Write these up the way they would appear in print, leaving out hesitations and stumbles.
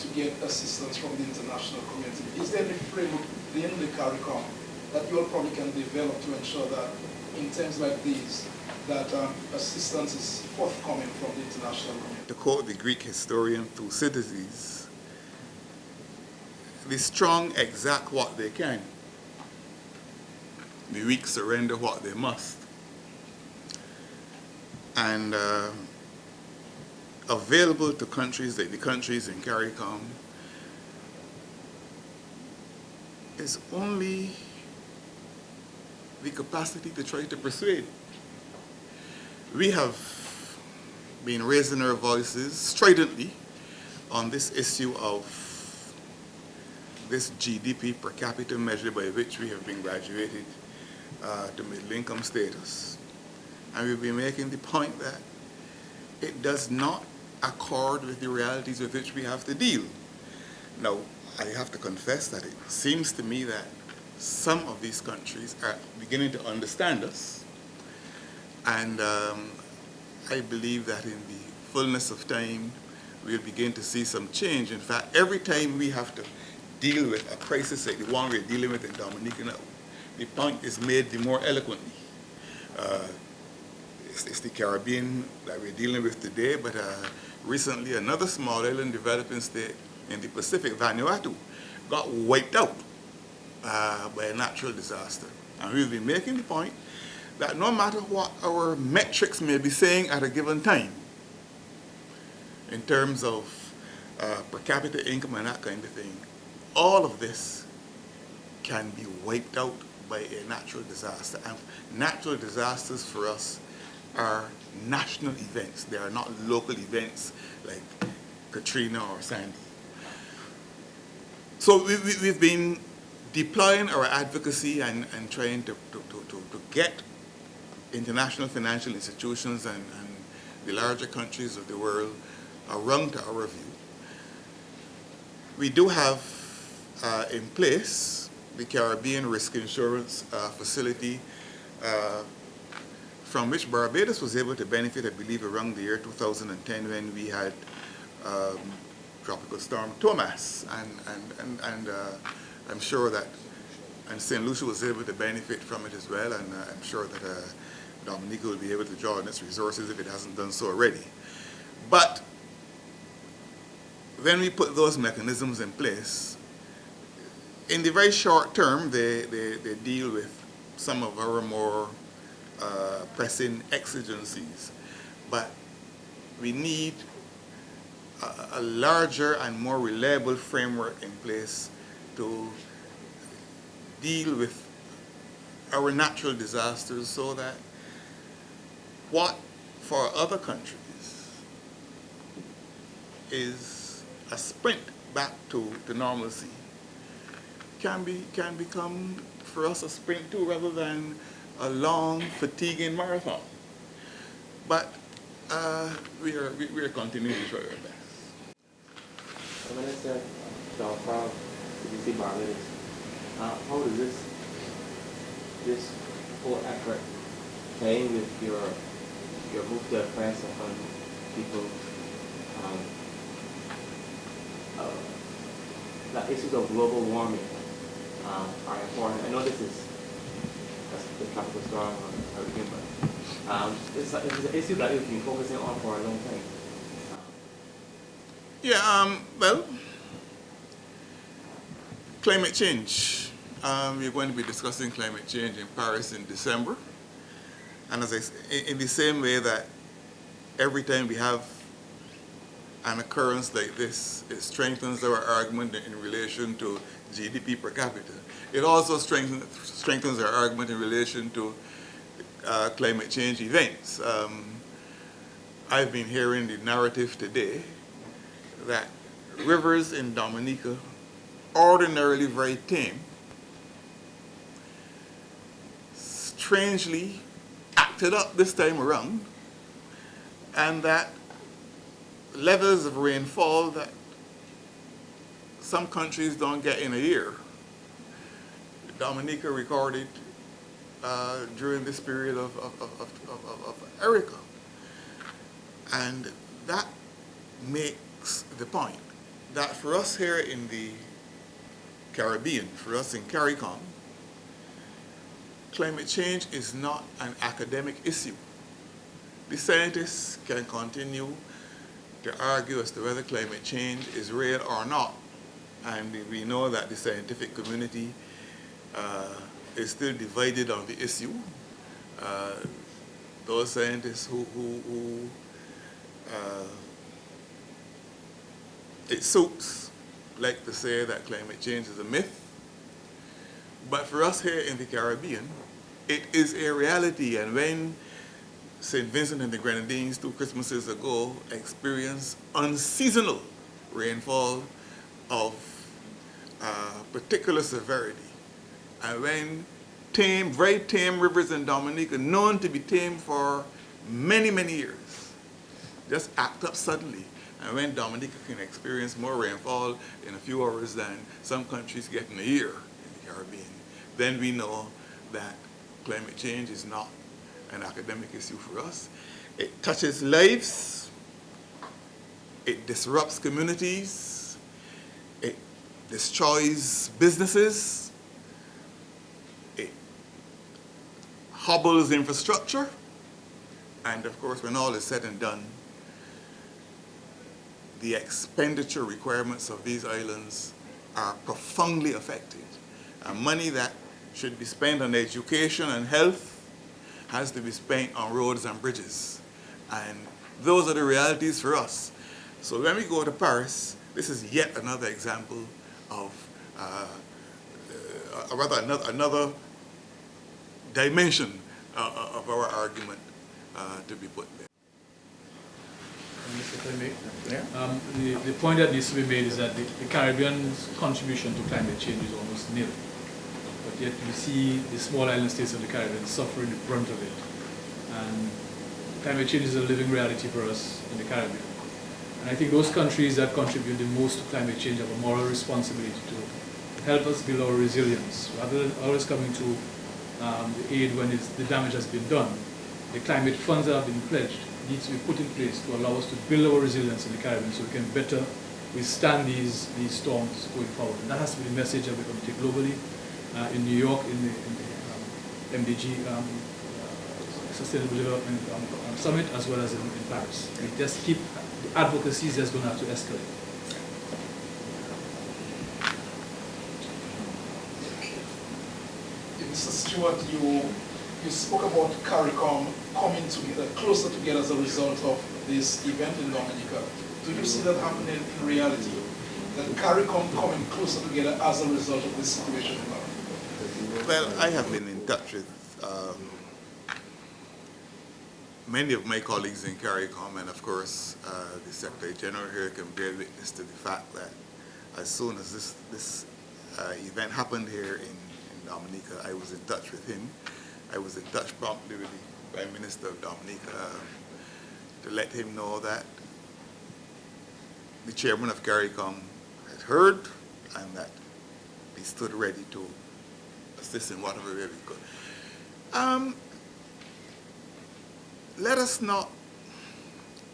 to get assistance from the international community. Is there any framework within the CARICOM that you all probably can develop to ensure that in times like these, that assistance is forthcoming from the international community? To quote the Greek historian Thucydides, the strong exact what they can, the weak surrender what they must. And available to countries like the countries in CARICOM is only the capacity to try to persuade. We have been raising our voices stridently on this issue of this GDP per capita measure by which we have been graduated to middle income status. And we've been making the point that it does not accord with the realities with which we have to deal. Now, I have to confess that it seems to me that some of these countries are beginning to understand us. And I believe that in the fullness of time, we'll begin to see some change. In fact, every time we have to deal with a crisis like the one we're dealing with in Dominica now, the point is made the more eloquently. It's the Caribbean that we're dealing with today, but recently another small island developing state in the Pacific, Vanuatu, got wiped out by a natural disaster. And we've been making the point that no matter what our metrics may be saying at a given time, in terms of per capita income and that kind of thing, all of this can be wiped out by a natural disaster. And natural disasters for us are national events. They are not local events like Katrina or Sandy. So we've been deploying our advocacy and trying to get international financial institutions and the larger countries of the world around to our view. We do have in place the Caribbean Risk Insurance Facility, from which Barbados was able to benefit, I believe, around the year 2010 when we had Tropical Storm Thomas, and I'm sure that, and St. Lucia was able to benefit from it as well, and I'm sure that Dominica will be able to draw on its resources if it hasn't done so already. But when we put those mechanisms in place, in the very short term, they deal with some of our more pressing exigencies. But we need a larger and more reliable framework in place to deal with our natural disasters, so that what for other countries is a sprint back to normalcy can become for us a sprint too, rather than a long, fatiguing marathon. But we are continuing to try our best. Minister, John Proud, CDC Barbados. How does this whole effort tie in with your move to press upon people the issues of global warming are important? I know this is the tropical storm hurricane, but it's an issue that you've been focusing on for a long time. Yeah, well, climate change. We're going to be discussing climate change in Paris in December. And as I say, in the same way that every time we have an occurrence like this, it strengthens our argument in relation to GDP per capita. It also strengthens our argument in relation to climate change events. I've been hearing the narrative today that rivers in Dominica, ordinarily very tame, strangely acted up this time around, and that levels of rainfall that some countries don't get in a year, Dominica recorded during this period of Erika. And that makes the point that for us here in the Caribbean, for us in CARICOM, climate change is not an academic issue. The scientists can continue to argue as to whether climate change is real or not. And we know that the scientific community is still divided on the issue. Those scientists who it suits like to say that climate change is a myth. But for us here in the Caribbean, it is a reality. And when St. Vincent and the Grenadines 2 Christmases ago experienced unseasonal rainfall of particular severity, and when very tame rivers in Dominica, known to be tame for many, many years, just act up suddenly. And when Dominica can experience more rainfall in a few hours than some countries get in a year in the Caribbean, then we know that climate change is not an academic issue for us. It touches lives, it disrupts communities, it destroys businesses, it hobbles infrastructure, and of course, when all is said and done, the expenditure requirements of these islands are profoundly affected. And money that should be spent on education and health has to be spent on roads and bridges. And those are the realities for us. So when we go to Paris, this is yet another example of, another dimension of our argument to be put there. If I may. Yeah. The point that needs to be made is that the Caribbean's contribution to climate change is almost nil. But yet we see the small island states of the Caribbean suffering the brunt of it. And climate change is a living reality for us in the Caribbean. And I think those countries that contribute the most to climate change have a moral responsibility to help us build our resilience. Rather than always coming to the aid when the damage has been done, the climate funds that have been pledged needs to be put in place to allow us to build our resilience in the Caribbean so we can better withstand these storms going forward. And that has to be the message that we're going to take globally. In New York, in the MDG Sustainable Development Summit, as well as in Paris. We just keep, the advocacy is just going to have to escalate. Mr. Stewart, you spoke about CARICOM coming together, closer together as a result of this event in Dominica. Do you see that happening in reality? That CARICOM coming closer together as a result of this situation in Dominica? Well, I have been in touch with many of my colleagues in CARICOM, and of course the Secretary General here can bear witness to the fact that as soon as this event happened here in Dominica, I was in touch with him. I was in touch promptly with the Prime Minister of Dominica to let him know that the chairman of CARICOM had heard and that he stood ready to assist in whatever way we could. Let us not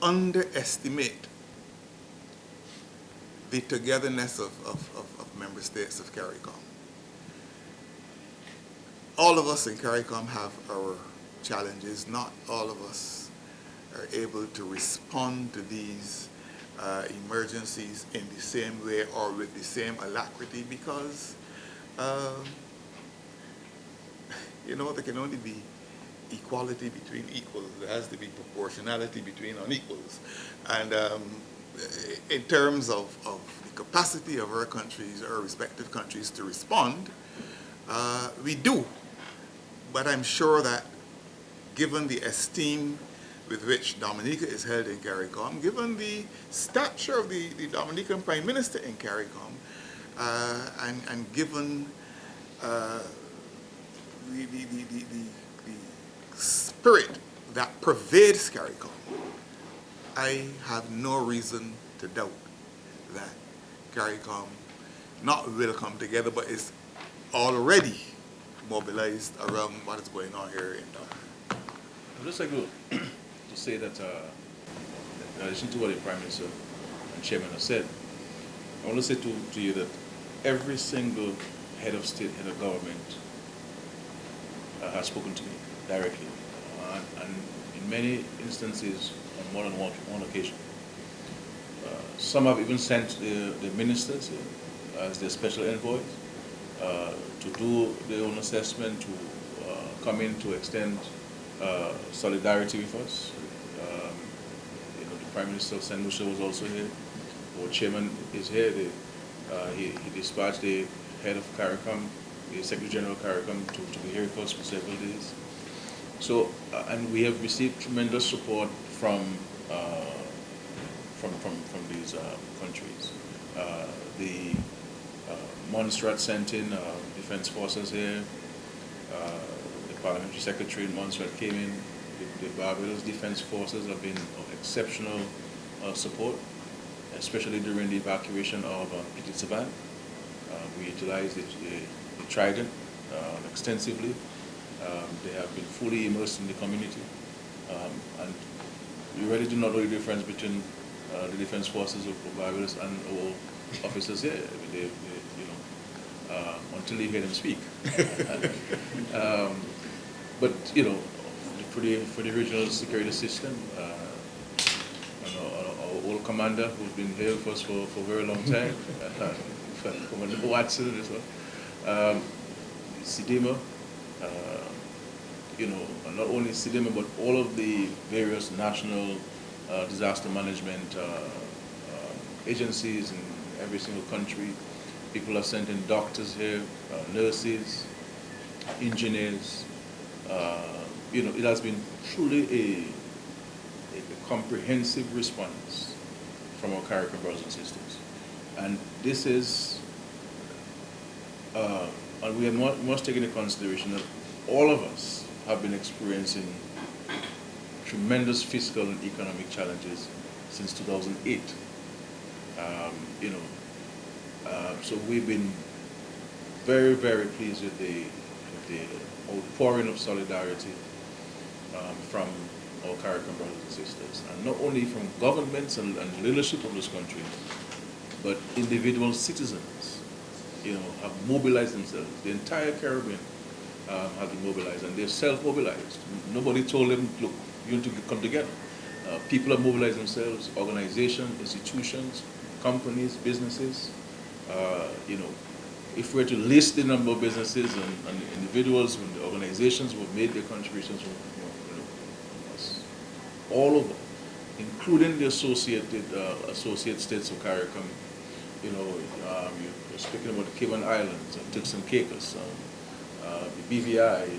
underestimate the togetherness of member states of CARICOM. All of us in CARICOM have our challenges. Not all of us are able to respond to these emergencies in the same way or with the same alacrity because you know, there can only be equality between equals. There has to be proportionality between unequals. And in terms of the capacity of our countries, our respective countries to respond, we do. But I'm sure that given the esteem with which Dominica is held in CARICOM, given the stature of the Dominican Prime Minister in CARICOM, and given the spirit that pervades CARICOM, I have no reason to doubt that CARICOM not will come together, but is already mobilized around what is going on here in Dominica. I'd just like to say that in addition to what the Prime Minister and Chairman have said, I want to say to you that every single head of state, head of government has spoken to me directly, and in many instances on more than one occasion. Some have even sent the ministers as their special envoys to do their own assessment, to come in to extend solidarity with us. The Prime Minister of St. Lucia was also here. Our chairman is here. He dispatched the head of CARICOM, the Secretary General of CARICOM, to be here with us for several days. So, and we have received tremendous support from these countries. The Montserrat sent in defense forces here. The parliamentary secretary in Montserrat came in. The Barbados defense forces have been of exceptional support, especially during the evacuation of Petit Saban. We utilized the Trident extensively. They have been fully immersed in the community, and we really do not know the difference between the defense forces of Barbados and our officers here. Until you hear them speak. But for the regional security system, our old commander who's been here with us for a very long time, Commander Watson, this one, SIDIMA, not only SIDIMA, but all of the various national disaster management agencies in every single country. People have sent in doctors here, nurses, engineers. It has been truly a comprehensive response from our CARICOM brothers and sisters. And this is, and we must take into consideration that all of us have been experiencing tremendous fiscal and economic challenges since 2008. So we've been very, very pleased with the outpouring of solidarity from our CARICOM brothers and sisters, and not only from governments and leadership of this country, but individual citizens, have mobilized themselves. The entire Caribbean have been mobilized, and they're self-mobilized. Nobody told them, look, you need to come together. People have mobilized themselves, organizations, institutions, companies, businesses. If we're to list the number of businesses and individuals and organizations who have made their contributions, all of them, including the associate states of CARICOM, you're speaking about the Cayman Islands, and Turks and Caicos, the BVI,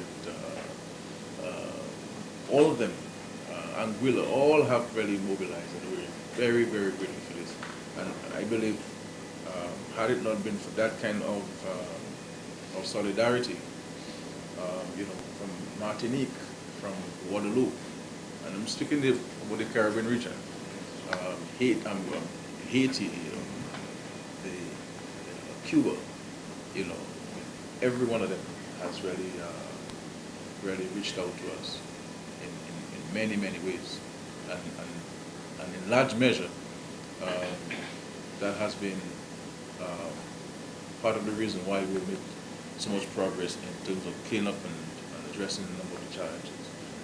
all of them, Anguilla, all have really mobilized, and we're very, very grateful for this. And I believe, had it not been for that kind of solidarity, from Martinique, from Guadeloupe, and I'm speaking about the Caribbean region, Haiti, Cuba, every one of them has really reached out to us in many, many ways, and in large measure, that has been part of the reason why we made so much progress in terms of cleanup and addressing a number of the challenges.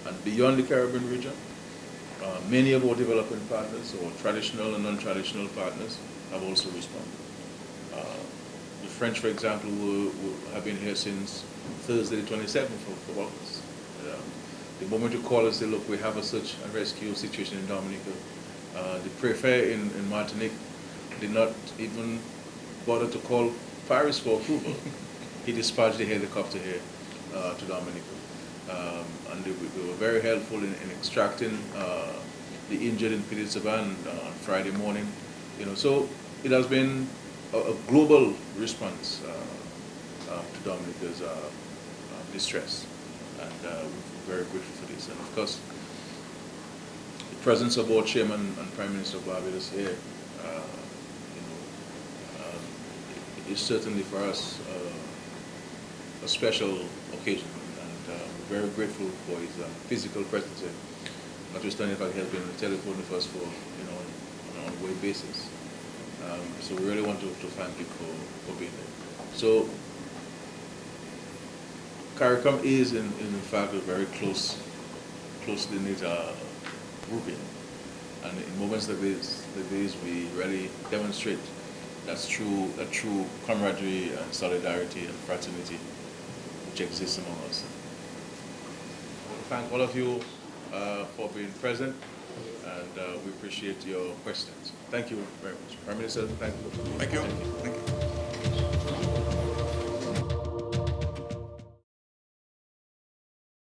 And beyond the Caribbean region, many of our developing partners, or traditional and non-traditional partners, have also responded. The French, for example, have been here since Thursday the 27th of August. The moment you call and say, look, we have a search and rescue situation in Dominica, the prefect in Martinique did not even bother to call Paris for approval. He dispatched the helicopter here to Dominica. And they were very helpful in extracting the injured in Petit Saban on Friday morning. So it has been a global response to Dominica's distress, and we're very grateful for this. And of course, the presence of our chairman and Prime Minister of Barbados here is certainly for us a special occasion, and we're very grateful for his physical presence here. Notwithstanding the fact he has been on the telephone with us for an ongoing basis. So we really want to thank you for being there. So CARICOM is in fact a very closely knit grouping, and in moments like these we really demonstrate that true camaraderie and solidarity and fraternity which exists among us. I want to thank all of you for being present, and we appreciate your questions. Thank you very much. Prime Minister, thank you. Thank you.